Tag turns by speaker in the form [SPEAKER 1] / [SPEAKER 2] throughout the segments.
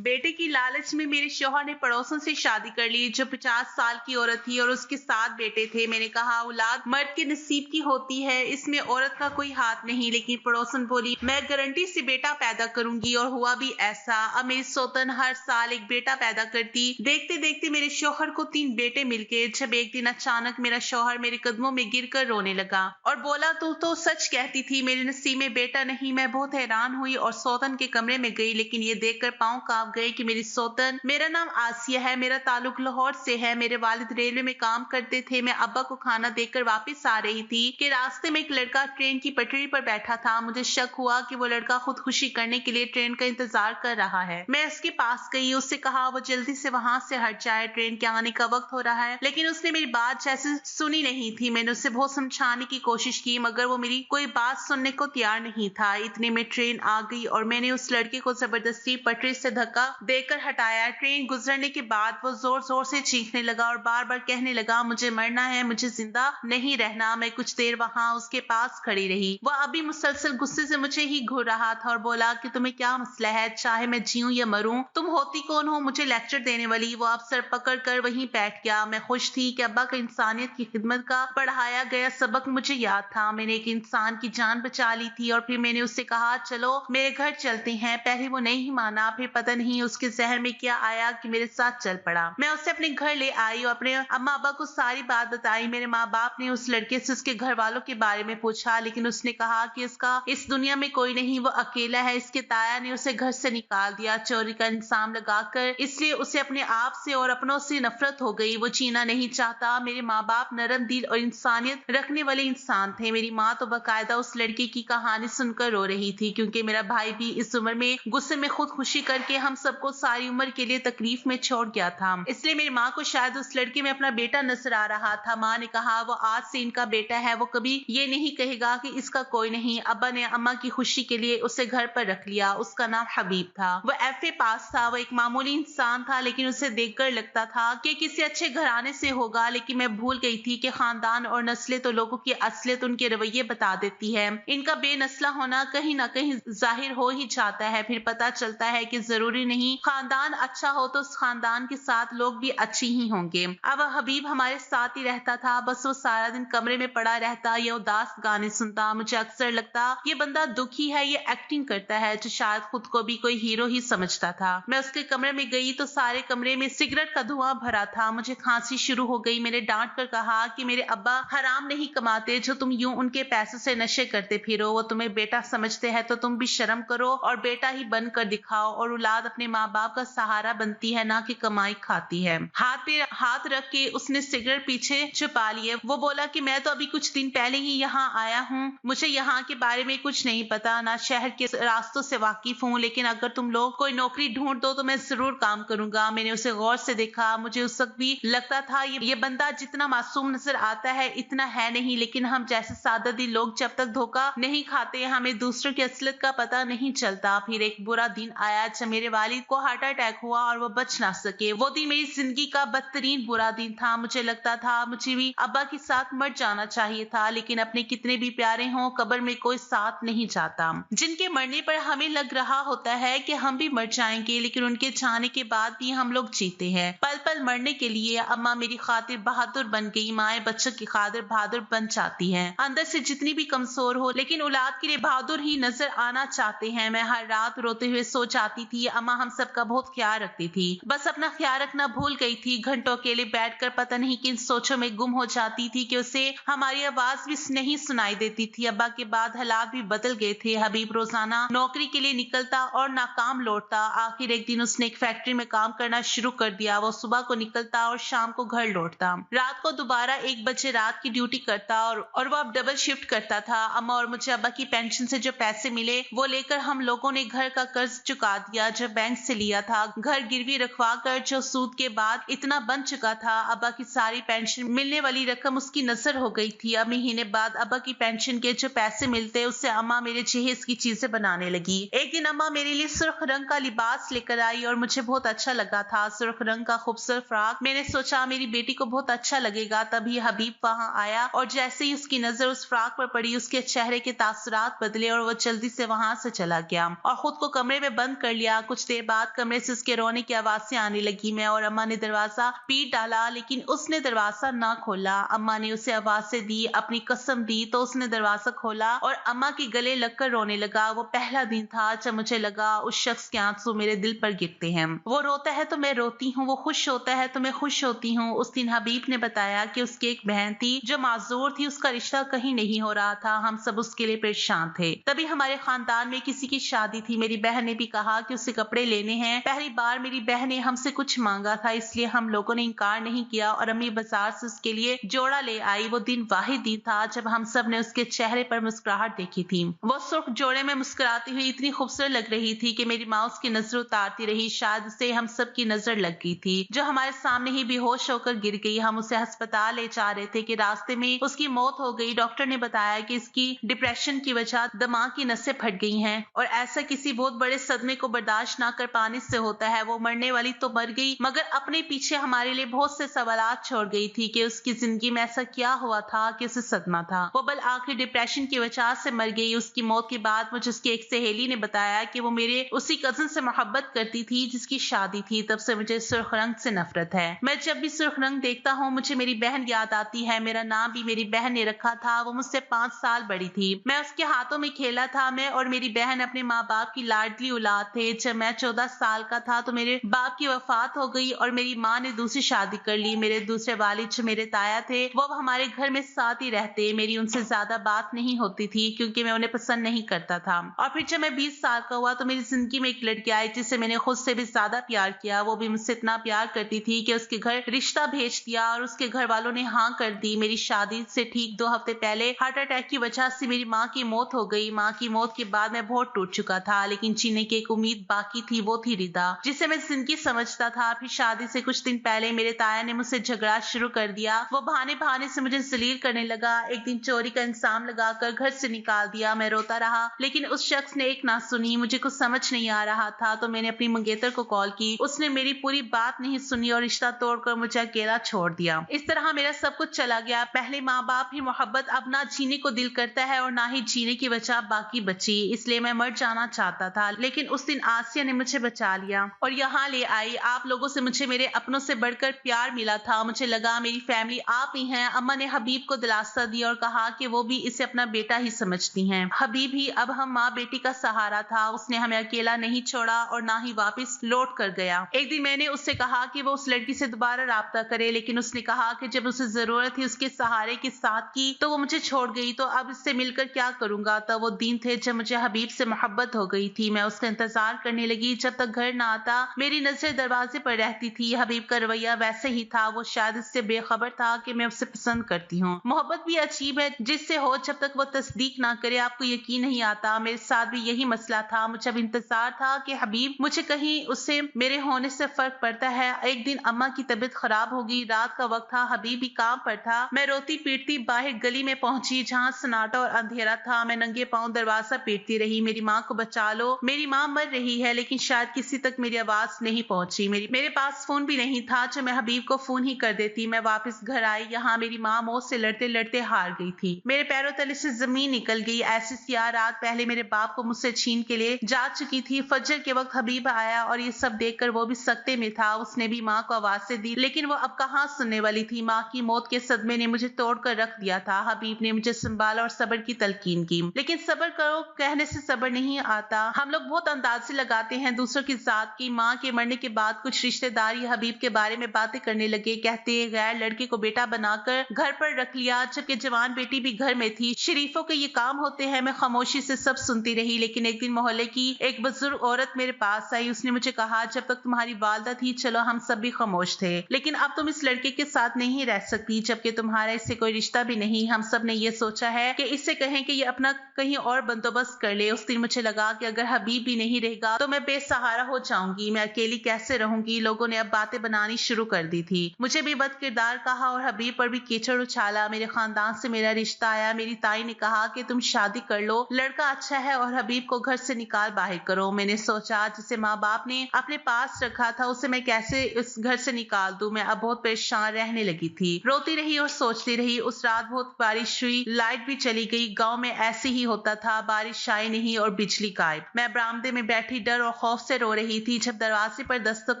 [SPEAKER 1] बेटे की लालच में मेरे शौहर ने पड़ोसन से शादी कर ली जो 50 साल की औरत थी और उसके 7 बेटे थे। मैंने कहा औलाद मर्द के नसीब की होती है, इसमें औरत का कोई हाथ नहीं। लेकिन पड़ोसन बोली मैं गारंटी से बेटा पैदा करूंगी और हुआ भी ऐसा। अब मेरी सौतन हर साल एक बेटा पैदा करती। देखते देखते मेरे शौहर को 3 बेटे मिल गए। जब एक दिन अचानक मेरा शौहर मेरे कदमों में गिरकर रोने लगा और बोला तू तो सच कहती थी मेरे नसीब में बेटा नहीं। मैं बहुत हैरान हुई और सौतन के कमरे में गई, लेकिन ये देखकर पांव कांप गए कि मेरी सौतन। मेरा नाम आसिया है, मेरा ताल्लुक लाहौर से है। मेरे वालिद रेलवे में काम करते थे। मैं अब्बा को खाना देकर वापस आ रही थी कि रास्ते में एक लड़का ट्रेन की पटरी पर बैठा था। मुझे शक हुआ कि वो लड़का खुदकुशी करने के लिए ट्रेन का इंतजार कर रहा है। मैं उसके पास गई, उससे कहा वो जल्दी से वहां से हट जाए, ट्रेन के आने का वक्त हो रहा है। लेकिन उसने मेरी बात जैसे सुनी नहीं थी। मैंने उसे बहुत समझाने की कोशिश की मगर वो मेरी कोई बात सुनने को तैयार नहीं था। इतने में ट्रेन आ गई और मैंने उस लड़के को जबरदस्ती पटरी से धक्का देकर हटाया। ट्रेन गुजरने के बाद वो जोर जोर से चीखने लगा और बार बार कहने लगा मुझे मरना है, मुझे जिंदा नहीं रहना। मैं कुछ देर वहां उसके पास खड़ी रही। वह अभी मुसलसल गुस्से से मुझे ही घूर रहा था और बोला कि तुम्हें क्या मसला है, चाहे मैं जीऊं या मरूं, तुम होती कौन हो मुझे लेक्चर देने वाली। वो अब सर पकड़ कर वहीं बैठ गया। मैं खुश थी कि अब्बा का इंसानियत की खिदमत का पढ़ाया गया सबक मुझे याद था। मैंने एक इंसान की जान बचा ली थी। और फिर मैंने उससे कहा चलो मेरे घर चलते हैं। पहले वो नहीं माना, फिर पता नहीं उसके जहन में क्या आया कि मेरे साथ चल पड़ा। मैं उसे अपने घर ले आई और अपने अम्मा अब्बा को सारी बात बताई। मेरे माँ बाप ने उस लड़के से उसके घर वालों के बारे में पूछा, लेकिन उसने कहा कि इसका इस दुनिया में कोई नहीं, वो अकेला है। इसके ताया ने उसे घर से निकाल दिया चोरी का इंजाम लगाकर। इसलिए उसे अपने आप से और अपनों से नफरत हो गई। वो जीना नहीं चाहता। मेरे माँ बाप नरम दिल और इंसानियत रखने वाले इंसान थे। मेरी माँ तो बाकायदा उस लड़की की कहानी सुनकर रो रही थी, क्योंकि मेरा भाई भी इस उम्र में गुस्से में खुदकुशी करके हम सबको सारी उम्र के लिए तकलीफ में छोड़ गया था। इसलिए मेरी माँ को शायद उस लड़के में अपना बेटा नजर आ रहा था। माँ ने कहा वो आज से इनका बेटा है, वो कभी ये नहीं कहेगा कि इसका कोई नहीं। अब्बा ने अम्मा की खुशी के लिए उसे घर पर रख लिया। उसका नाम हबीब था। वो एफए पास था। वो एक मामूली इंसान था, लेकिन उसे देखकर लगता था कि किसी अच्छे घराने से होगा। लेकिन मैं भूल गई थी कि खानदान और नस्लें तो लोगों की असलियत उनके रवैये बता देती है। इनका बेनस्ला होना कहीं ना कहीं जाहिर हो ही जाता है। फिर पता चलता है कि जरूरी नहीं खानदान अच्छा हो तो उस खानदान के साथ लोग भी अच्छे ही होंगे। अब हबीब हमारे साथ ही रहता था। बस वो सारा दिन कमरे में पड़ा रहता या उदास गाने सुनता। मुझे अक्सर लगता ये बंदा दुखी है, ये एक्टिंग करता है, जो शायद खुद को भी कोई हीरो ही समझता था। मैं उसके कमरे में गई तो सारे कमरे में सिगरेट का धुआं भरा था। मुझे खांसी शुरू हो गई। मैंने डांट कर कहा कि मेरे अब्बा हराम नहीं कमाते जो तुम यूं उनके पैसों से नशे करते फिरो। वो तुम्हें बेटा समझते हैं तो तुम भी शर्म करो और बेटा ही बन कर दिखाओ। और औलाद अपने माँ बाप का सहारा बनती है, ना कि कमाई खाती है। हाथ पे हाथ रख के उसने सिगरेट पीछे छुपा लिए। वो बोला कि मैं तो अभी कुछ दिन पहले ही यहाँ आया हूँ, मुझे यहाँ के बारे में कुछ नहीं पता, ना शहर के रास्तों से वाकिफ हूँ। लेकिन अगर तुम लोग कोई नौकरी ढूंढ दो तो मैं जरूर काम करूंगा। मैंने उसे गौर से देखा। मुझे उस वक्त भी लगता था ये बंदा जितना मासूम नजर आता है इतना है नहीं। लेकिन हम जैसे सादा दिल लोग जब तक धोखा नहीं खाते हमें दूसरों की असलियत का पता नहीं चलता। फिर एक बुरा दिन आया जब मेरे वालिद को हार्ट अटैक हुआ और वो बच ना सके। वो दिन मेरी जिंदगी का बदतरीन बुरा दिन था। मुझे लगता था मुझे भी अब्बा के साथ मर जाना चाहिए था, लेकिन अपने कितने भी प्यारे हों कब्र में कोई साथ नहीं जाता। जिनके मरने पर हमें लग रहा होता है कि हम भी मर जाएंगे, लेकिन उनके जाने के बाद भी हम लोग जीते हैं पल पल मरने के लिए। अम्मा मेरी खातिर बहादुर बन गई। माएं बच्चों की खातिर बहादुर बन जाती हैं, अंदर से जितनी भी कमजोर हो, लेकिन औलाद के लिए बहादुर ही नजर आना चाहते हैं। मैं हर रात रोते हुए सो जाती थी। अम्मा हम सबका बहुत ख्याल रखती थी, बस अपना ख्याल रखना भूल गई थी। घंटों अकेले बैठकर पता नहीं किन सोचों में गुम हो जाती थी कि उसे हमारी आवाज भी नहीं सुनाई देती थी। अब्बा के बाद हालात भी बदल गए थे। हबीब रोजाना नौकरी के लिए निकलता और नाकाम लौटता। आखिर एक दिन उसने एक फैक्ट्री में काम करना शुरू कर दिया। वो सुबह को निकलता और शाम को घर लौटता। रात को दोबारा 1 बजे रात की ड्यूटी करता और वो अब डबल शिफ्ट करता था। अम्मा और मुझे अब्बा की पेंशन से जो पैसे मिले वो लेकर हम लोगों ने घर का कर्ज चुका दिया जो बैंक से लिया था। घर गिरवी रखवा कर जो सूद के बाद इतना बन चुका था। अब्बा की सारी पेंशन मिलने वाली रकम उसकी नजर हो गई थी। अब महीने बाद अब्बा की पेंशन के जो पैसे मिलते उससे अम्मा मेरे जहेज की चीजें बनाने लगी। एक दिन अम्मा मेरे लिए सुर्ख रंग का लिबास लेकर आई और मुझे बहुत अच्छा लगा था। सुर्ख रंग का खूबसूरत फ्रॉक। मैंने सोचा मेरी बेटी को बहुत अच्छा लगेगा। तभी हबीब वहां आया और जैसे ही उसकी नजर उस फ्रॉक पर पड़ी उसके चेहरे के तासुरात बदले और वो जल्दी से वहां से चला गया और खुद को कमरे में बंद कर लिया। कुछ देर बाद कमरे से उसके रोने की आवाज़ें आने लगी। मैं और अम्मा ने दरवाज़ा पीट डाला, लेकिन उसने दरवाज़ा ना खोला। अम्मा ने उसे आवाज़ें दी, अपनी कसम दी, तो उसने दरवाज़ा खोला और अम्मा के गले लगकर रोने लगा। वो पहला दिन था जब मुझे लगा उस शख्स के आंसू मेरे दिल पर गिरते हैं। वो रोता है तो मैं रोती हूँ, वो खुश होता है तो मैं खुश होती हूँ। उस दिन हबीब ने बताया कि उसकी एक बहन थी जो माजूर थी, उसका रिश्ता कहीं नहीं हो रहा था। हम सब उसके लिए परेशान थे। तभी हमारे खानदान में किसी की शादी थी। मेरी बहन ने भी कहा कि उसे कपड़े लेने हैं। पहली बार मेरी बहन ने हमसे कुछ मांगा था, इसलिए हम लोगों ने इनकार नहीं किया और अम्मी बाजार से उसके लिए जोड़ा ले आई। वो दिन वाहिद दिन था जब हम सब ने उसके चेहरे पर मुस्कुराहट देखी थी। वो सुर्ख जोड़े में मुस्कुराती हुई इतनी खूबसूरत लग रही थी कि मेरी माँ उसकी नजर उतारती रही। शायद उसे हम सब की नजर लग गई थी, जो हमारे सामने ही बेहोश होकर गिर गई। हम उसे अस्पताल ले जा रहे थे कि रास्ते में उसकी मौत हो गई। डॉक्टर ने बताया कि इसकी डिप्रेशन की वजह दिमाग की नसें फट गई हैं और ऐसा किसी बहुत बड़े सदमे को बर्दाश्त ना कर पाने से होता है। वो मरने वाली तो मर गई, मगर अपने पीछे हमारे लिए बहुत से सवालात छोड़ गई थी कि उसकी जिंदगी में ऐसा क्या हुआ था कि उसे सदमा था। वो बल आखिर डिप्रेशन की वजह से मर गई। उसकी मौत के बाद मुझे उसकी एक सहेली ने बताया कि वो मेरे उसी कजन से मोहब्बत करती थी जिसकी शादी थी। तब से मुझे सुर्ख रंग से नफरत है। मैं जब भी सुर्ख रंग देखता हूँ मुझे मेरी बहन याद आती है। मेरा नाम भी मेरी बहन ने रखा था। वो मुझसे 5 साल बड़ी थी। मैं उसके हाथों में खेला था। मैं और मेरी बहन अपने माँ बाप की लाडली औलाद थे। जब मैं 14 साल का था तो मेरे बाप की वफात हो गई और मेरी माँ ने दूसरी शादी कर ली। मेरे दूसरे वालिद जो मेरे ताया थे वो अब हमारे घर में साथ ही रहते। मेरी उनसे ज्यादा बात नहीं होती थी क्योंकि मैं उन्हें पसंद नहीं करता था। और फिर जब मैं 20 साल का हुआ तो मेरी जिंदगी में एक लड़की आई जिसे मैंने खुद से भी ज्यादा प्यार किया। वो भी मुझसे इतना प्यार करती थी कि उसके घर रिश्ता भेज दिया और उसके घर वालों ने हाँ कर दी। मेरी शादी से ठीक 2 हफ्ते पहले हार्ट अटैक की वजह से मेरी माँ की मौत हो गई। माँ की मौत के बाद मैं बहुत टूट चुका था, लेकिन जीने की एक उम्मीद बाकी थी, वो थी रिदा, जिसे मैं जिंदगी समझता था। फिर शादी से कुछ दिन पहले मेरे ताया ने मुझसे झगड़ा शुरू कर दिया। वो बहाने बहाने से मुझे जलील करने लगा। एक दिन चोरी का इंतजाम लगाकर घर से निकाल दिया। मैं रोता रहा, लेकिन उस शख्स ने एक ना सुनी। मुझे कुछ समझ नहीं आ रहा था तो मैंने अपनी मंगेतर को कॉल की। उसने मेरी पूरी बात नहीं सुनी और रिश्ता तोड़कर मुझे अकेला छोड़ दिया। इस तरह मेरा सब कुछ चला गया। पहले माँ बाप ही मोहब्बत, अब ना जीने को दिल करता है और ना ही जीने की वजह बाकी बची। इसलिए मैं मर जाना चाहता था, लेकिन उस दिन आसिया ने मुझे बचा लिया और यहाँ ले आई। आप लोगों से मुझे मेरे अपनों से बढ़कर प्यार मिला था। मुझे लगा मेरी फैमिली आप ही हैं। अम्मा ने हबीब को दिलासा दिया और कहा कि वो भी इसे अपना बेटा ही समझती हैं। हबीब ही अब हम माँ बेटी का सहारा था। उसने हमें अकेला नहीं छोड़ा और ना ही वापस लौट कर गया। एक दिन मैंने उससे कहा कि वो उस लड़की से दोबारा राब्ता करे, लेकिन उसने कहा कि जब उसे जरूरत थी उसके सहारे के साथ की तो वो मुझे छोड़ गई, तो अब इससे मिलकर क्या करूंगा। तब वो दिन थे जब मुझे हबीब से मोहब्बत हो गई थी। मैं उसका इंतजार करने लगी जब तक घर ना आता। मेरी नजर दरवाजे पर रहती थी। हबीब का रवैया वैसे ही था। वो शायद इससे बेखबर था कि मैं उसे पसंद करती हूँ। मोहब्बत भी अजीब है, जिससे हो जब तक वो तस्दीक ना करे आपको यकीन नहीं आता। मेरे साथ भी यही मसला था। मुझे अब इंतजार था कि हबीब मुझे कहीं उससे मेरे होने से फर्क पड़ता है। एक दिन अम्मा की तबीयत खराब होगी। रात का वक्त था। हबीब भी काम पर था। मैं रोती पीटती बाहर गली में पहुंची जहाँ सन्नाटा और अंधेरा था। मैं नंगे पांव दरवाजा पीटती रही, मेरी माँ को बचा लो, मेरी माँ मर रही है, लेकिन शायद किसी तक मेरी आवाज नहीं पहुंची। मेरे पास फोन भी नहीं था जो मैं हबीब को फोन ही कर देती। मैं वापस घर आई। यहाँ मेरी माँ मौत से लड़ते लड़ते हार गई थी। मेरे पैरों तले से जमीन निकल गई। ऐसी सियाह रात पहले मेरे बाप को मुझसे छीन के लिए जा चुकी थी। फजर के वक्त हबीब आया और ये सब देखकर वो भी सकते में था। उसने भी माँ को आवाज़ें दी, लेकिन वो अब कहाँ सुनने वाली थी। माँ की मौत के सदमे ने मुझे तोड़कर रख दिया था। हबीब ने मुझे संभाला और सब्र की तलकीन की, लेकिन सब्र करो कहने से सब्र नहीं आता। हम लोग बहुत अंदाजे लगाते हैं दूसरों की जात की। माँ के मरने के बाद कुछ रिश्तेदार हबीब के बारे में बातें करने लगे। कहते गैर लड़के को बेटा बनाकर घर पर रख लिया, जबकि जवान बेटी भी घर में थी। शरीफों के ये काम होते हैं। मैं खामोशी से सब सुनती रही, लेकिन एक दिन मोहल्ले की एक बुजुर्ग औरत मेरे पास आई। उसने मुझे कहा जब तक तुम्हारी वालदा थी चलो हम सब भी खामोश थे, लेकिन अब तुम इस लड़के के साथ नहीं रह सकती, जबकि तुम्हारा इससे कोई रिश्ता भी नहीं। हम सब ने ये सोचा है कि इससे कहें कि ये अपना कहीं और बंदोबस्त कर ले। उस दिन मुझे लगा कि अगर हबीब भी नहीं रहेगा तो मैं बेसहारा हो जाऊंगी। मैं अकेली कैसे रहूंगी। लोगों ने अब बातें बनानी शुरू कर दी थी। मुझे भी बद किरदार कहा और हबीब पर भी कीचड़ उछाला। मेरे खानदान से मेरा रिश्ता आया। मेरी ताई ने कहा कि तुम शादी कर लो, लड़का अच्छा है और हबीब को घर से निकाल बाहर करो। मैंने सोचा जिसे माँ बाप ने अपने पास रखा था उसे मैं कैसे इस घर से निकाल दूं। मैं अब बहुत परेशान रहने लगी थी। रोती रही और सोचती रही। उस रात बहुत बारिश हुई, लाइट भी चली गई। गांव में ऐसे ही होता था, बारिश आई नहीं और बिजली गायब। मैं बरामदे में बैठी डर और और खौफ से रो रही थी। जब दरवाजे पर दस्तक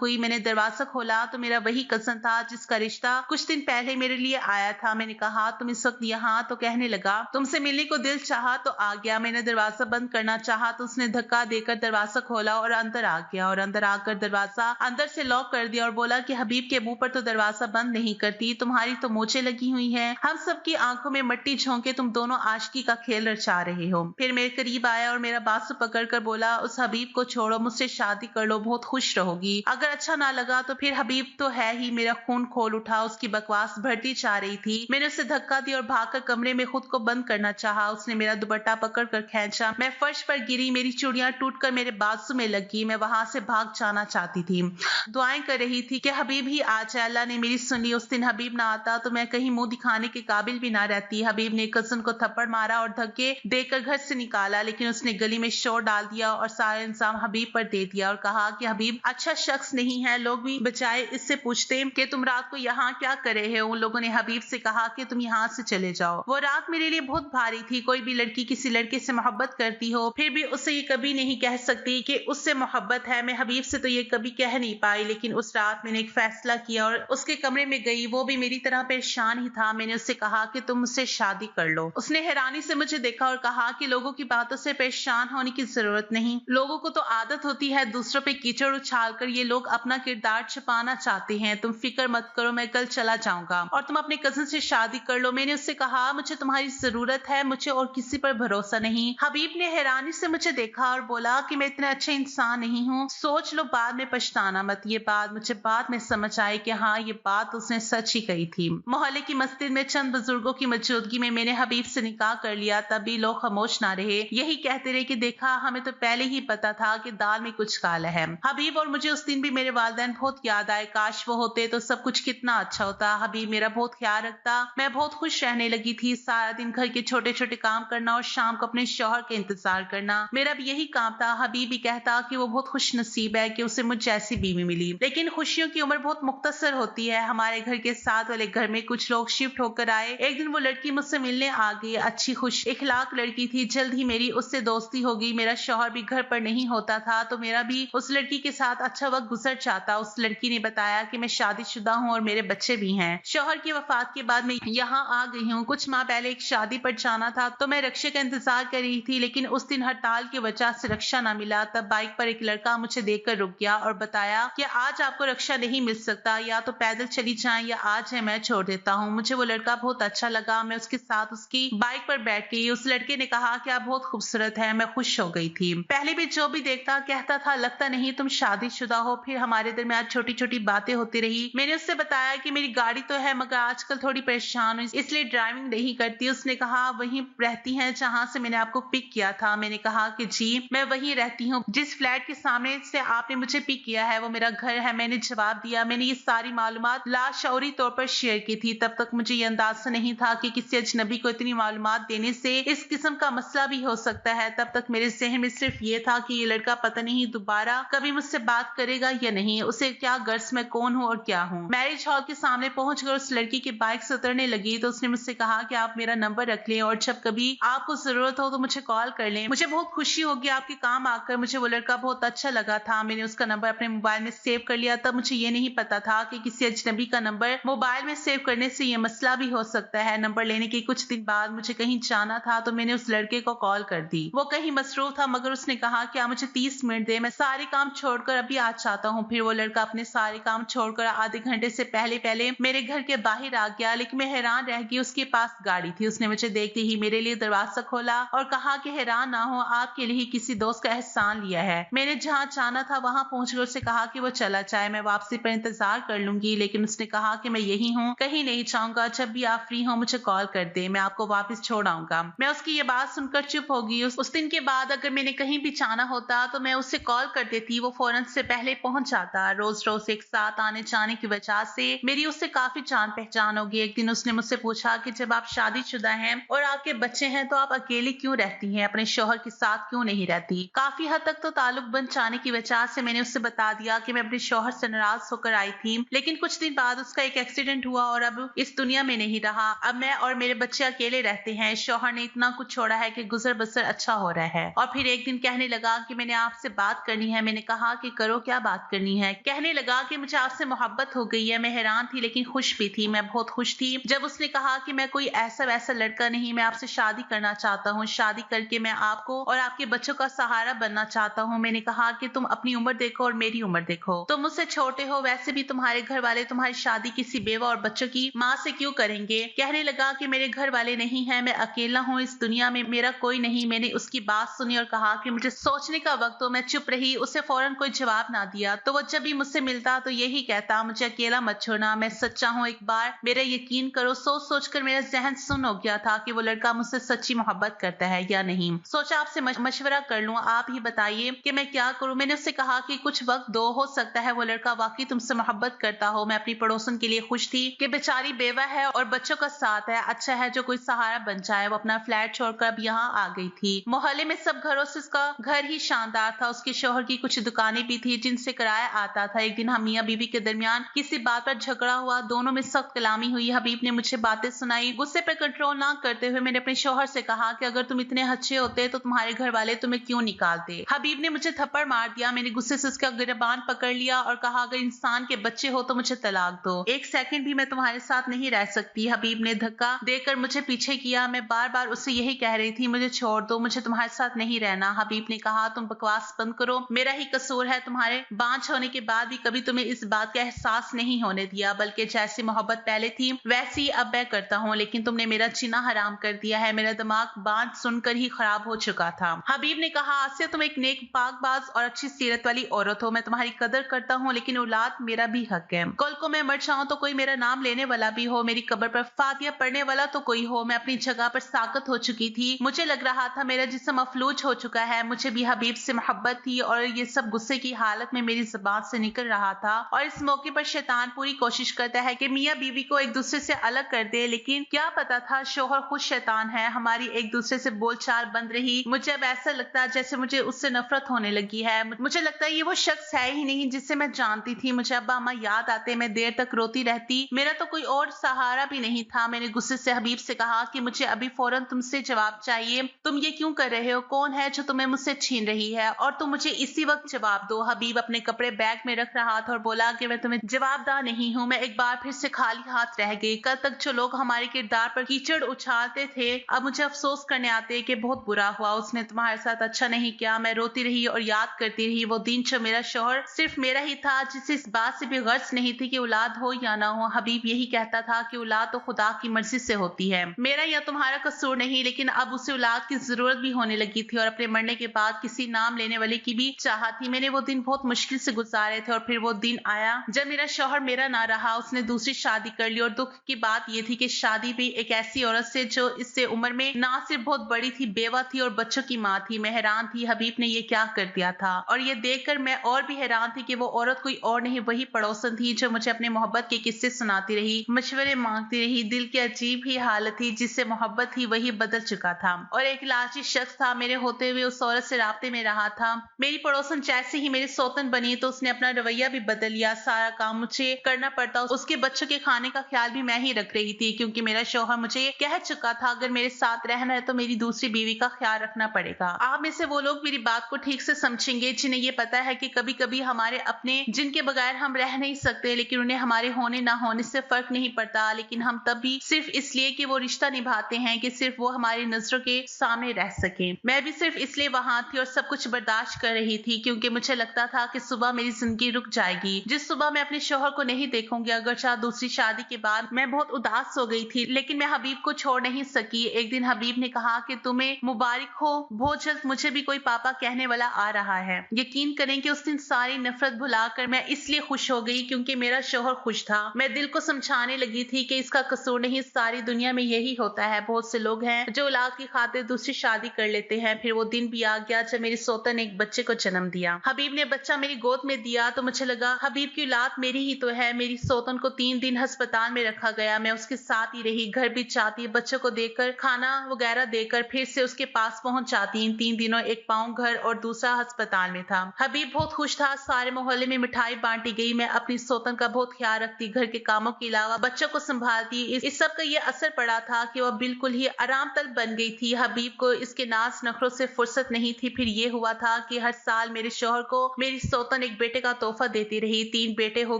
[SPEAKER 1] हुई, मैंने दरवाजा खोला तो मेरा वही कजन था जिसका रिश्ता कुछ दिन पहले मेरे लिए आया था। मैंने कहा, तुम इस वक्त यहाँ? तो कहने लगा, तुमसे मिलने को दिल चाहा तो आ गया। मैंने दरवाजा बंद करना चाहा तो उसने धक्का देकर दरवाजा खोला और अंदर आ गया, और अंदर आकर दरवाजा अंदर से लॉक कर दिया और बोला कि हबीब के मुंह पर तो दरवाजा बंद नहीं करती, तुम्हारी तो मोचे लगी हुई है, हम सबकी आंखों में मट्टी झोंके तुम दोनों आशिकी का खेल रचा रहे हो। फिर मेरे करीब आया और मेरा बाजू पकड़कर बोला, उस हबीब को छोड़ो, मुझसे शादी कर लो, बहुत खुश रहोगी। अगर अच्छा ना लगा तो फिर हबीब तो है ही। मेरा खून खोल उठा, उसकी बकवास बढ़ती जा रही थी। मैंने उसे धक्का दिया और भागकर कमरे में खुद को बंद करना चाहा। उसने मेरा दुपट्टा पकड़कर खींचा, मैं फर्श पर गिरी, मेरी चूड़ियां टूटकर मेरे बाजू में लगी। मैं वहां से भाग जाना चाहती थी, दुआएं कर रही थी कि हबीब ही आ जाए। अल्लाह ने मेरी सुनी। उस दिन हबीब ना आता तो मैं कहीं मुंह दिखाने के काबिल भी ना रहती। हबीब ने कजन को थप्पड़ मारा और धक्के देकर घर से निकाला, लेकिन उसने गली में शोर डाल दिया और सारा इल्जाम हबीब पर दे दिया और कहा कि हबीब अच्छा शख्स नहीं है। लोग भी बचाए इससे पूछते कि तुम रात को यहाँ क्या कर रहे हो। उन लोगों ने हबीब से कहा कि तुम यहाँ से चले जाओ। वो रात मेरे लिए बहुत भारी थी। कोई भी लड़की किसी लड़के से मोहब्बत करती हो, फिर भी उससे ये कभी नहीं कह सकती कि उससे मोहब्बत है। मैं हबीब से तो ये कभी कह नहीं पाई, लेकिन उस रात मैंने एक फैसला किया और उसके कमरे में गई। वो भी मेरी तरह परेशान ही था। मैंने उससे कहा कि तुम मुझसे शादी कर लो। उसने हैरानी से मुझे देखा और कहा कि लोगों की बातों से परेशान होने की जरूरत नहीं। लोगों को तो आदत होती है दूसरों पे कीचड़ उछालकर, ये लोग अपना किरदार छुपाना चाहते हैं। तुम फिक्र मत करो, मैं कल चला जाऊंगा और तुम अपने कजन से शादी कर लो। मैंने उससे कहा, मुझे तुम्हारी जरूरत है, मुझे और किसी पर भरोसा नहीं। हबीब ने हैरानी से मुझे देखा और बोला कि मैं इतना अच्छा इंसान नहीं हूँ, सोच लो, बाद में पछताना मत। ये बात मुझे बाद में समझ आई कि हाँ, ये बात उसने सच ही कही थी। मोहल्ले की मस्जिद में चंद बुजुर्गों की मौजूदगी में मैंने हबीब से निकाह कर लिया। तब भी लोग खामोश ना रहे, यही कहते रहे कि देखा, हमें तो पहले ही पता था कि दाल में कुछ काला है। हबीब और मुझे उस दिन भी मेरे वालिदैन बहुत याद आए। काश वो होते तो सब कुछ कितना अच्छा होता। हबीब मेरा बहुत ख्याल रखता, मैं बहुत खुश रहने लगी थी। सारा दिन घर के छोटे छोटे काम करना और शाम को अपने शौहर के इंतजार करना, मेरा भी यही काम था। हबीब भी कहता कि वो बहुत खुश नसीब है कि उसे मुझ जैसी बीवी मिली। लेकिन खुशियों की उम्र बहुत मुख्तसर होती है। हमारे घर के साथ वाले घर में कुछ लोग शिफ्ट होकर आए। एक दिन वो लड़की मुझसे मिलने आ गई। अच्छी खुश इखलाक लड़की थी। जल्द ही मेरी उससे दोस्ती होगी। मेरा शौहर भी घर पर नहीं होता था तो मेरा भी उस लड़की के साथ अच्छा वक्त गुजर जाता। उस लड़की ने बताया कि मैं शादीशुदा हूँ और मेरे बच्चे भी हैं। शौहर की वफात के बाद मैं यहाँ आ गई हूँ। कुछ माह पहले एक शादी पर जाना था तो मैं रक्षा का इंतजार कर रही थी, लेकिन उस दिन हड़ताल की वजह से रक्षा ना मिला। तब बाइक पर एक लड़का मुझे देखकर रुक गया और बताया कि आज आपको रक्षा नहीं मिल सकता, या तो पैदल चली जाएं या आज है मैं छोड़ देता हूँ। मुझे वो लड़का बहुत अच्छा लगा। मैं उसके साथ उसकी बाइक पर बैठ गई। उस लड़के ने कहा कि आप बहुत खूबसूरत है। मैं खुश हो गई थी। पहले भी जो भी देखता कहता था, लगता नहीं तुम शादीशुदा हो। फिर हमारे दरमियान छोटी छोटी बातें होती रही। मैंने उससे बताया कि मेरी गाड़ी तो है मगर आजकल थोड़ी परेशान हूँ, इसलिए ड्राइविंग नहीं करती। उसने कहा, वहीं रहती हैं जहाँ से मैंने आपको पिक किया था। मैंने कहा कि जी, मैं वहीं रहती हूँ। जिस फ्लैट के सामने से आपने मुझे पिक किया है वो मेरा घर है। मैंने जवाब दिया। मैंने ये सारी मालूमात लाशऊरी तौर पर शेयर की थी। तब तक मुझे ये अंदाजा नहीं था कि किसी अजनबी को इतनी मालूमात देने से इस किस्म का मसला भी हो सकता है। तब तक मेरे जहन में सिर्फ ये था कि ये लड़का पता नहीं दोबारा कभी मुझसे बात करेगा या नहीं, उसे क्या गर्ज मैं कौन हूँ और क्या हूँ। मैरिज हॉल के सामने पहुंचकर उस लड़की की बाइक से उतरने लगी तो उसने मुझसे कहा कि आप मेरा नंबर रख लें और जब कभी आपको जरूरत हो तो मुझे कॉल कर लें। मुझे बहुत खुशी होगी आपके काम आकर। मुझे वो लड़का बहुत अच्छा लगा था। मैंने उसका नंबर अपने मोबाइल में सेव कर लिया। तब मुझे ये नहीं पता था कि किसी अजनबी का नंबर मोबाइल में सेव करने से ये मसला भी हो सकता है। नंबर लेने के कुछ दिन बाद मुझे कहीं जाना था तो मैंने उस लड़के को कॉल कर दी। वो कहीं मसरूफ था मगर उसने कहा कि आप मुझे 30 मिनट दे, मैं सारे काम छोड़कर अभी आ जाता हूँ। फिर वो लड़का अपने सारे काम छोड़कर आधे घंटे से पहले पहले मेरे घर के बाहर आ गया, लेकिन मैं हैरान रह गई। उसके पास गाड़ी थी। उसने मुझे देखते ही मेरे लिए दरवाजा खोला और कहा कि हैरान ना हो, आपके लिए किसी दोस्त का एहसान लिया है। मैंने जहाँ जाना था वहां पहुंचकर उससे कहा कि वो चला जाए, मैं वापसी पर इंतजार कर लूंगी। लेकिन उसने कहा कि मैं यही हूँ, कहीं नहीं जाऊंगा। जब भी आप फ्री हो मुझे कॉल कर दे, मैं आपको वापस छोड़ आऊंगा। मैं उसकी ये बात सुनकर चुप हो गई। उस दिन के बाद अगर मैंने कहीं भी जाना होता तो मैं उससे कॉल कर देती। वो फौरन से पहले पहुंच जाता। रोज रोज एक साथ आने जाने की वजह से मेरी उससे काफी जान पहचान होगी। एक दिन उसने मुझसे पूछा कि जब आप शादीशुदा हैं और आपके बच्चे हैं तो आप अकेली क्यों रहती हैं, अपने शौहर के साथ क्यों नहीं रहती। काफी हद तक तो ताल्लुक बन जाने की वजह से मैंने उससे बता दिया कि मैं अपने शौहर से नाराज होकर आई थी, लेकिन कुछ दिन बाद उसका एक एक्सीडेंट हुआ और अब इस दुनिया में नहीं रहा। अब मैं और मेरे बच्चे अकेले रहते हैं। शौहर ने इतना कुछ छोड़ा है कि गुजर बसर अच्छा हो रहा है। और फिर एक दिन कहने लगा कि मैंने आप आपसे बात करनी है। मैंने कहा कि करो, क्या बात करनी है। कहने लगा कि मुझे आपसे मोहब्बत हो गई है। मैं हैरान थी लेकिन खुश भी थी। मैं बहुत खुश थी जब उसने कहा कि मैं कोई ऐसा वैसा लड़का नहीं, मैं आपसे शादी करना चाहता हूँ। शादी करके मैं आपको और आपके बच्चों का सहारा बनना चाहता हूँ। मैंने कहा कि तुम अपनी उम्र देखो और मेरी उम्र देखो। तुम मुझसे छोटे हो, वैसे भी तुम्हारे घर वाले तुम्हारी शादी किसी बेवा और बच्चों की माँ से क्यों करेंगे। कहने लगा कि मेरे घर वाले नहीं है, मैं अकेला हूँ इस दुनिया में, मेरा कोई नहीं। मैंने उसकी बात सुनी और कहा कि मुझे सोचने का वक्त हो। मैं चुप रही, उसे फौरन कोई जवाब ना दिया। तो वो जब भी मुझसे मिलता तो यही कहता, मुझे अकेला मत छोड़ना, मैं सच्चा हूँ, एक बार मेरा यकीन करो। सोच सोच कर मेरा जहन सुन्न हो गया था कि वो लड़का मुझसे सच्ची मोहब्बत करता है या नहीं। सोचा आपसे मशवरा कर लूं, आप ही बताइए कि मैं क्या करूं। मैंने उससे कहा कि कुछ वक्त दो, हो सकता है वो लड़का वाकई तुमसे मोहब्बत करता हो। मैं अपनी पड़ोसन के लिए खुश थी कि बेचारी बेवा है और बच्चों का साथ है, अच्छा है जो कोई सहारा बन जाए। वो अपना फ्लैट छोड़कर अब यहाँ आ गई थी। मोहल्ले में सब घरों से उसका घर ही शानदार था। उसके शौहर की कुछ दुकानें भी थी जिनसे किराया आता था। एक दिन हम मियां बीवी के दरमियान किसी बात पर झगड़ा हुआ, दोनों में सख्त कलामी हुई। हबीब ने मुझे बातें सुनाई। गुस्से पर कंट्रोल ना करते हुए मैंने अपने शौहर से कहा कि अगर तुम इतने अच्छे होते तो तुम्हारे घर वाले तुम्हें क्यों निकालते। हबीब ने मुझे थप्पड़ मार दिया। मैंने गुस्से से उसका गिरबान पकड़ लिया और कहा, अगर इंसान के बच्चे हो तो मुझे तलाक दो, एक सेकंड भी मैं तुम्हारे साथ नहीं रह सकती। हबीब ने धक्का देकर मुझे पीछे किया। मैं बार बार उससे यही कह रही थी, मुझे छोड़ दो, मुझे तुम्हारे साथ नहीं रहना। हबीब ने कहा, तुम बकवास बंद करो, मेरा ही कसूर है। तुम्हारे बांझ होने के बाद भी कभी तुम्हें इस बात का एहसास नहीं होने दिया, बल्कि जैसी मोहब्बत पहले थी वैसी अब मैं करता हूँ, लेकिन तुमने मेरा जीना हराम कर दिया है। मेरा दिमाग बात सुनकर ही खराब हो चुका था। हबीब ने कहा, आसिया तुम एक नेक पाकबाज और अच्छी सीरत वाली औरत हो, मैं तुम्हारी कदर करता हूँ, लेकिन औलाद मेरा भी हक है। कल को मैं मर जाऊं तो कोई मेरा नाम लेने वाला भी हो, मेरी कब्र पर फातिया पढ़ने वाला तो कोई हो। मैं अपनी जगह पर साकत हो चुकी थी। मुझे लग रहा था मेरा जिस्म अफलूज हो चुका है। मुझे भी हबीब से मोहब्बत थी और ये सब गुस्से की हालत में मेरी जुबान से निकल रहा था। और इस मौके पर शैतान पूरी कोशिश करता है कि मियां बीवी को एक दूसरे से अलग कर दे, लेकिन क्या पता था शौहर खुद शैतान है। हमारी एक दूसरे से बोलचाल बंद रही। मुझे अब ऐसा लगता है जैसे मुझे उससे नफरत होने लगी है। मुझे लगता है ये वो शख्स है ही नहीं जिसे मैं जानती थी। मुझे अब्बा अम्मा याद आते, मैं देर तक रोती रहती। मेरा तो कोई और सहारा भी नहीं था। मैंने गुस्से से हबीब से कहा कि मुझे अभी फौरन तुमसे जवाब चाहिए। तुम ये क्यों कर रहे हो? कौन है जो तुम्हें मुझसे छीन रही है? और तुम मुझे इसी वक्त जवाब दो। हबीब अपने कपड़े बैग में रख रहा था और बोला कि मैं तुम्हें जवाबदार नहीं हूँ। मैं एक बार फिर से खाली हाथ रह गई। कल तक जो लोग हमारे किरदार पर कीचड़ उछालते थे, अब मुझे अफसोस करने आते कि बहुत बुरा हुआ, उसने तुम्हारे साथ अच्छा नहीं किया। मैं रोती रही और याद करती रही वो दिन जब मेरा शौहर सिर्फ मेरा ही था, जिसे इस बात से भी गर्ज नहीं थी कि औलाद हो या ना हो। हबीब यही कहता था कि औलाद तो खुदा की मर्जी से होती है, मेरा या तुम्हारा कसूर नहीं। लेकिन अब उसे औलाद की जरूरत भी होने लगी थी और अपने मरने के बाद किसी नाम लेने वाले की भी चाह थी। मैंने वो दिन बहुत मुश्किल से गुजारे थे और फिर वो दिन आया जब मेरा शौहर मेरा ना रहा। उसने दूसरी शादी कर ली और दुख की बात ये थी कि शादी भी एक ऐसी औरत से जो इससे उम्र में ना सिर्फ बहुत बड़ी थी, बेवा थी और बच्चों की माँ थी। मैं हैरान थी हबीब ने ये क्या कर दिया था, और ये देखकर मैं और भी हैरान थी कि वो औरत कोई और नहीं, वही पड़ोसन थी जो मुझे अपने मोहब्बत के किस्से सुनाती रही, मशवरे मांगती रही। दिल की अजीब ही हालत थी, जिससे मोहब्बत थी वही बदल चुका था और एक लालची शख्स था मेरे होते हुए उस औरत से राब्ते में रहा था। मेरी पड़ोसन जैसे ही मेरी सौतन बनी तो उसने अपना रवैया भी बदल लिया। सारा काम मुझे करना पड़ता, उसके बच्चों के खाने का ख्याल भी मैं ही रख रही थी, क्योंकि मेरा शौहर मुझे कह चुका था अगर मेरे साथ रहना है तो मेरी दूसरी बीवी का ख्याल रखना पड़ेगा। आप में से वो लोग मेरी बात को ठीक से समझेंगे जिन्हें ये पता है कि कभी कभी हमारे अपने जिनके बगैर हम रह नहीं सकते, लेकिन उन्हें हमारे होने ना होने से फर्क नहीं पड़ता, लेकिन हम तब भी सिर्फ इसलिए कि वो रिश्ता निभाते हैं कि सिर्फ वो हमारी नजरों के सामने रह सके। मैं भी सिर्फ इसलिए वहां थी और सब कुछ बर्दाश्त कर रही थी क्योंकि मुझे लगता था कि सुबह मेरी जिंदगी रुक जाएगी, जिस सुबह मैं अपने शौहर को नहीं देखूंगी। अगर चाहे दूसरी शादी के बाद मैं बहुत उदास हो गई थी, लेकिन मैं हबीब को छोड़ नहीं सकी। एक दिन हबीब ने कहा कि तुम्हें मुबारक हो, बहुत जल्द मुझे भी कोई पापा कहने वाला आ रहा है। यकीन करें कि उस दिन सारी नफरत भुलाकर मैं इसलिए खुश हो गई क्योंकि मेरा शौहर खुश था। मैं दिल को समझाने लगी थी कि इसका कसूर नहीं, सारी दुनिया में यही होता है। बहुत से लोग हैं जो औलाद की खातिर दूसरी शादी कर लेते हैं। फिर वो दिन भी आ गया जब मेरी सौतन ने एक बच्चे को जन्म दिया। हबीब ने बच्चा मेरी गोद में दिया तो मुझे लगा हबीब की औलाद मेरी ही तो है। मेरी सौतन को 3 दिन अस्पताल में रखा गया। मैं उसके साथ ही रही, घर भी जाती, बच्चों को देखकर, खाना वगैरह देकर फिर से उसके पास पहुंच जाती। इन 3 दिनों एक पाँव घर और दूसरा अस्पताल में था। हबीब बहुत खुश था। सारे मोहल्ले में मिठाई बांटी गई। मैं अपनी सौतन का बहुत ख्याल रखती, घर के कामों के अलावा बच्चों को संभालती। इस सब का ये असर पड़ा था कि वह बिल्कुल ही आराम तलब बन गई थी। हबीब को इसके नाज नखरों से फुर्सत नहीं थी। फिर ये हुआ था था कि हर साल मेरे शौहर को मेरी सौतन एक बेटे का तोहफा देती रही। 3 बेटे हो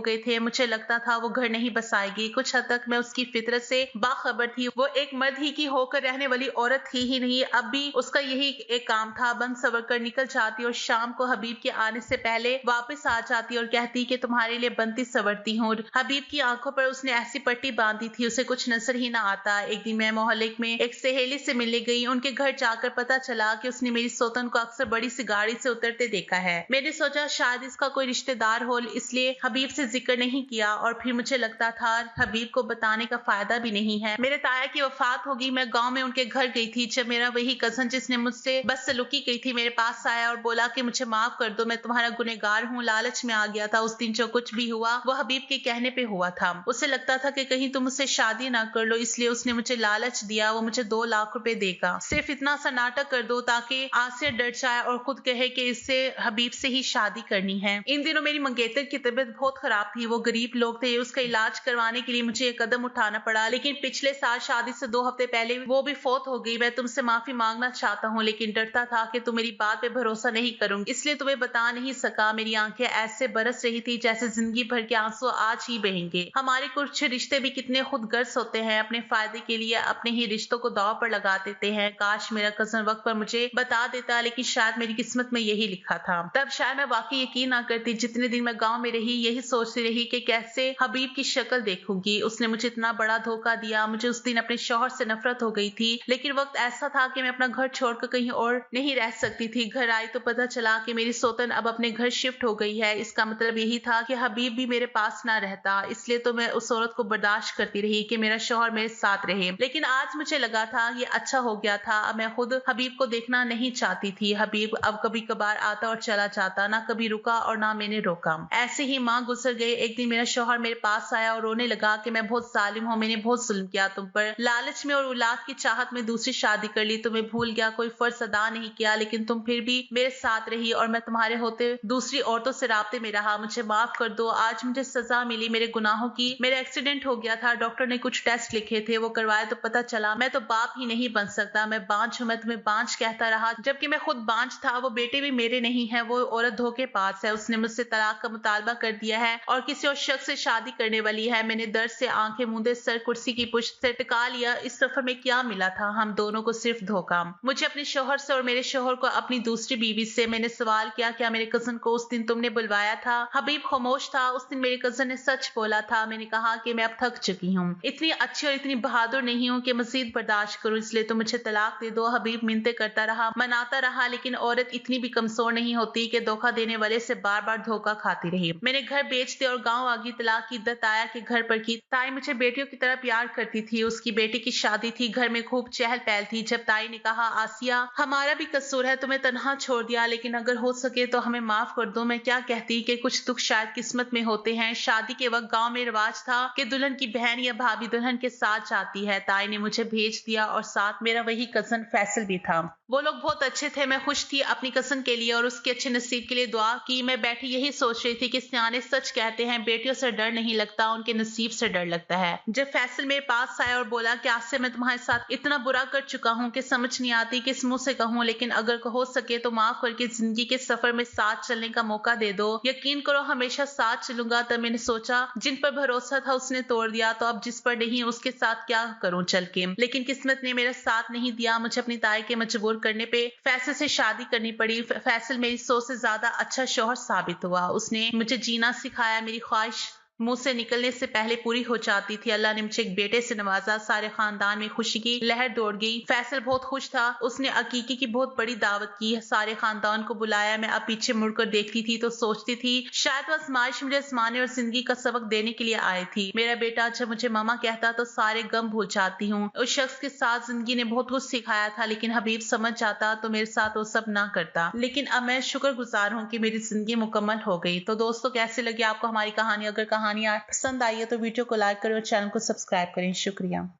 [SPEAKER 1] गए थे। मुझे लगता था वो घर नहीं बसाएगी। कुछ हद तक मैं उसकी फितरत से बाखबर थी। वो एक मर्द ही की होकर रहने वाली औरत थी ही नहीं, अब भी उसका यही एक काम था। बंद सवर कर निकल जाती और शाम को हबीब के आने से पहले वापस आ जाती और कहती कि तुम्हारे लिए बनती सवरती हूँ। हबीब की आंखों पर उसने ऐसी पट्टी बांधी थी उसे कुछ नजर ही ना आता। एक दिन मैं मोहल्ले में एक सहेली से मिलने गई। उनके घर जाकर पता चला कि उसने मेरी सौतन को अक्सर बड़ी सी गाड़ी से उतरते देखा है। मैंने सोचा शायद इसका कोई रिश्तेदार हो, इसलिए हबीब से जिक्र नहीं किया और फिर मुझे लगता था हबीब को बताने का फायदा भी नहीं है। मेरे ताया की वफात होगी। मैं गांव में उनके घर गई थी जब मेरा वही कजन जिसने मुझसे बदसलूकी की थी मेरे पास आया और बोला कि मुझे माफ कर दो, मैं तुम्हारा गुनहगार हूँ, लालच में आ गया था। उस दिन जो कुछ भी हुआ वो हबीब के कहने पे हुआ था। उसे लगता था कि कहीं तुम उससे शादी ना कर लो, इसलिए उसने मुझे लालच दिया। वो मुझे 2 लाख रुपए देगा, सिर्फ इतना सा नाटक कर दो ताकि आसिया डर जाए और खुद कहे कि इससे हबीब से ही शादी करनी है। इन दिनों मेरी मंगेतर की तबीयत बहुत खराब थी। वो गरीब लोग थे। उसका इलाज करवाने के लिए मुझे ये कदम उठाना पड़ा, लेकिन पिछले साल शादी से 2 हफ्ते पहले वो भी फौत हो गई। मैं तुमसे माफी मांगना चाहता हूँ, लेकिन डरता था कि तुम मेरी बात पे भरोसा नहीं करूंगी, इसलिए तुम्हें बता नहीं सका। मेरी आंखें ऐसे बरस रही थी जैसे जिंदगी भर के आंसू आज ही बहेंगे। हमारे कुछ रिश्ते भी कितने खुदगर्ज होते हैं, अपने फायदे के लिए अपने ही रिश्तों को दांव पर लगा देते हैं। काश मेरा कजन वक्त पर मुझे बता देता, लेकिन शायद मेरी किस्मत में यही लिखा था। तब शायद मैं वाकई यकीन ना करती। जितने दिन मैं गांव में रही यही सोचती रही कि कैसे हबीब की शक्ल देखूंगी। उसने मुझे इतना बड़ा धोखा दिया। मुझे उस दिन अपने शौहर से नफरत हो गई थी, लेकिन वक्त ऐसा था कि मैं अपना घर छोड़कर कहीं और नहीं रह सकती थी। घर आई तो पता चला कि मेरी सौतन अब अपने घर शिफ्ट हो गई है। इसका मतलब यही था कि हबीब भी मेरे पास ना रहता। इसलिए तो मैं उस औरत को बर्दाश्त करती रही कि मेरा शौहर मेरे साथ रहे। लेकिन आज मुझे लगा था ये अच्छा हो गया था। अब मैं खुद हबीब को देखना नहीं चाहती थी। हबीब अब कभी कभार आता और चला जाता, ना कभी रुका और ना मैंने रोका। ऐसे ही माह गुजर गए। एक दिन मेरा शौहर मेरे पास आया और रोने लगा कि मैं बहुत जालिम हूँ, मैंने बहुत जुल्म किया तुम पर, लालच में और औलाद की चाहत में दूसरी शादी कर ली, तुम्हें भूल गया, कोई फर्ज अदा नहीं किया, लेकिन तुम फिर भी मेरे साथ रही और मैं तुम्हारे होते दूसरी औरतों से राब्ते में रहा। मुझे माफ कर दो। आज मुझे सजा मिली मेरे गुनाहों की। मेरा एक्सीडेंट हो गया था। डॉक्टर ने कुछ टेस्ट लिखे थे, वो करवाए तो पता चला मैं तो बाप ही नहीं बन सकता। मैं बांझ हूँ। मैं तुम्हें बांझ कहता रहा, जबकि मैं खुद बांझ था। वो बेटे भी मेरे नहीं है। वो औरत धोखेबाज है। उसने मुझसे तलाक का मुतालबा कर दिया है और किसी और शख्स से शादी करने वाली है। मैंने दर्द से आंखें मूंदे सर कुर्सी की पुश्त से टिका लिया। इस सफर में क्या मिला था हम दोनों को? सिर्फ धोखा। मुझे अपने शौहर से और मेरे शौहर को अपनी दूसरी बीवी से। मैंने सवाल किया, क्या मेरे कजन को उस दिन तुमने बुलवाया था? हबीब खामोश था। उस दिन मेरे कजन ने सच बोला था। मैंने कहा कि मैं अब थक चुकी हूँ, इतनी अच्छी और इतनी बहादुर नहीं हूँ कि मजीद बर्दाश्त करूँ, इसलिए तुम मुझे तलाक दे दो। हबीब मिन्नतें करता रहा, मनाता रहा, लेकिन औरत इतनी भी कमजोर नहीं होती कि धोखा देने वाले से बार बार धोखा खाती रही। मैंने घर बेच दिया और गांव आ गई। तलाक की इद्दत ताया के घर पर की। ताई मुझे बेटियों की तरह प्यार करती थी। उसकी बेटी की शादी थी। घर में खूब चहल पहल थी। जब ताई ने कहा, आसिया हमारा भी कसूर है, तुम्हें तन्हा छोड़ दिया, लेकिन अगर हो सके तो हमें माफ कर दो, मैं क्या कहती कि कुछ दुख शायद किस्मत में होते हैं। शादी के वक्त गांव में रिवाज था कि दुल्हन की बहन या भाभी दुल्हन के साथ जाती है। ताई ने मुझे भेज दिया और साथ मेरा वही कजन फैसल भी था। वो लोग बहुत अच्छे थे। मैं खुश थी अपनी कजन के लिए और उसके अच्छे नसीब के लिए दुआ की। मैं बैठी यही सोच रही थी कि सियाने सच कहते हैं, बेटियों से डर नहीं लगता, उनके नसीब से डर लगता है। जब फैसल मेरे पास आया और बोला कि आज से मैं तुम्हारे साथ इतना बुरा कर चुका हूँ कि समझ नहीं आती किस मुंह से कहूँ, लेकिन अगर हो सके तो माफ करके जिंदगी के सफर में साथ चलने का मौका दे दो। यकीन करो हमेशा साथ चलूंगा। तब मैंने सोचा जिन पर भरोसा था उसने तोड़ दिया, तो अब जिस पर नहीं उसके साथ क्या करूं चल के। लेकिन किस्मत ने मेरा साथ नहीं दिया। मुझे अपनी ताई के मजबूर करने पे फैसल से शादी करनी पड़ी। फैसल मेरी सोच से ज्यादा अच्छा शौहर साबित हुआ। उसने मुझे जीना सिखाया। मेरी ख्वाहिश मुंह से निकलने से पहले पूरी हो जाती थी। अल्लाह ने मुझे एक बेटे से नवाजा। सारे खानदान में खुशी की लहर दौड़ गई। फैसल बहुत खुश था। उसने अकीकी की बहुत बड़ी दावत की। सारे खानदान को बुलाया। मैं अब पीछे मुड़कर देखती थी तो सोचती थी शायद वो आजमाइश मुझे आसमाने और जिंदगी का सबक देने के लिए आई थी। मेरा बेटा जब मुझे मामा कहता तो सारे गम भूल जाती हूँ। उस शख्स के साथ जिंदगी ने बहुत कुछ सिखाया था, लेकिन हबीब समझ जाता तो मेरे साथ वो सब ना करता। लेकिन अब मैं शुक्रगुजार हूँ कि मेरी जिंदगी मुकम्मल हो गई। तो दोस्तों, कैसे लगी आपको हमारी कहानी? अगर कहानी पसंद आई है तो वीडियो को लाइक करें और चैनल को सब्सक्राइब करें। शुक्रिया।